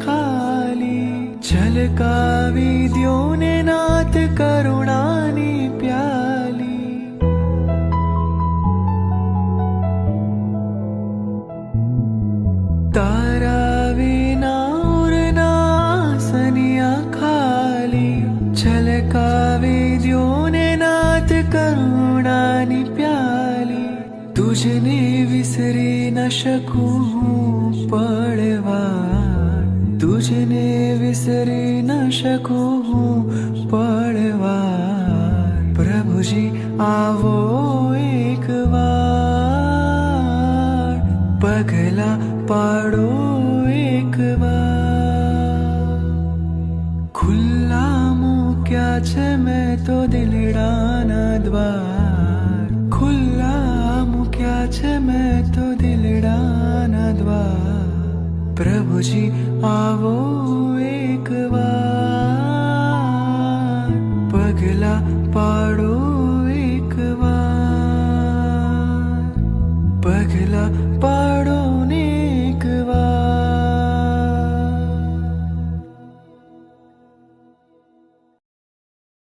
ખાલી છલકાવી દ્યો ને નાથ કરુણાની પ્યાલી તારા વિના ઉરના સનિયા ખાલી છલકાવી દ્યો ને નાથ કરુણાની પ્યાલી तुझने विसरी न શકું पड़वार तुझने विसरी न શકું पड़वार प्रभु जी आवो एक बार पगला पाड़ो एक बार खुला मूक्या छे मैं तो दिलडाना द्वार खुला क्या छे मैं तो दिलडाना द्वार प्रभु जी आवो एक बार पगला पाड़ो एक बार पगला पाड़ो